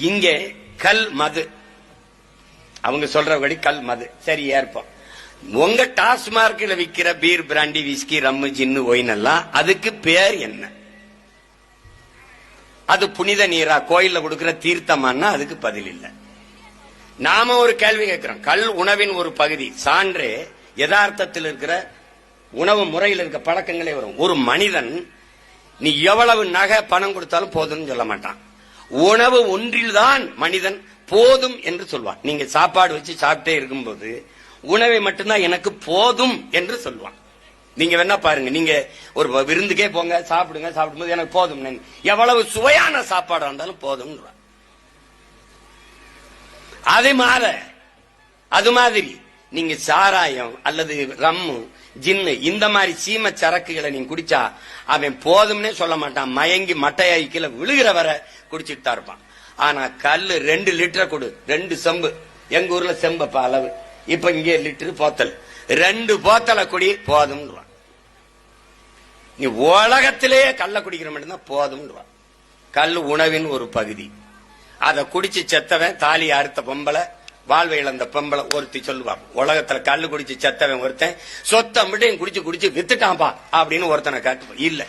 இங்கே கல் மது, அவங்க சொல்றபடி கல் மது சரி ஏற்போம். உங்க டாஸ்மார்க்ல விக்கிற பீர், பிராண்டி, விஸ்கி, ரம்மு, ஜின்னு, ஒயின் எல்லாம் அதுக்கு பேர் என்ன? அது புனித நீரா, கோயில்ல கொடுக்கிற தீர்த்தமானா அதுக்கு பதில் இல்லை. நாம ஒரு கேள்வி கேட்கிறோம். கல் உணவின் ஒரு பகுதி. சான்று யதார்த்தத்தில் இருக்கிற உணவு முறையில் இருக்க பழக்கங்களே வரும். ஒரு மனிதன் நீ எவ்வளவு நகை பணம் கொடுத்தாலும் போதும்னு சொல்ல மாட்டான். உணவு ஒன்றில்தான் மனிதன் போதும் என்று சொல்வான். நீங்க சாப்பாடு வச்சு சாப்பிட்டே இருக்கும்போது உணவை மட்டும்தான் எனக்கு போதும் என்று சொல்வான். நீங்க வேணா பாருங்க, நீங்க ஒரு விருந்துக்கே போங்க, சாப்பிடுங்க, சாப்பிடும்போது எனக்கு போதும், எவ்வளவு சுவையான சாப்பாடு இருந்தாலும் போதும். அது மாதிரி நீங்க சாராயம் அல்லது ரம்மு, ஜின்னு இந்த மாதிரி சீம சரக்குகளை நீங்க குடிச்சா அவன் போதும்னே சொல்ல மாட்டான். மயங்கி மட்டையாய் கீழே விழுகிற வர குடிச்சிட்டு தான் இருப்பான். ஆனா கல்லு 2 லிட்டர் கொடு, 2 செம்பு, எங்க ஊர்ல செம்பப்ப அளவு, இப்ப இங்கே லிட்டர் போத்தல், 2 போத்தலை குடி போதும். நீ உலகத்திலேயே கல்ல குடிக்கிற மட்டும்தான் போதும். கல் உணவின் ஒரு பகுதி. அதை குடிச்சு செத்தவன், தாலி அறுத்த பொம்பளை, வாழ்வை இழந்த பொம்பளை ஒருத்தி சொல்லுவான், உலகத்துல கல்லு குடிச்சு செத்தவன் ஒருத்தன் சொத்தை மட்டும் குடிச்சு குடிச்சு வித்துட்டான்பா அப்படின்னு ஒருத்தனை காட்டு இல்ல.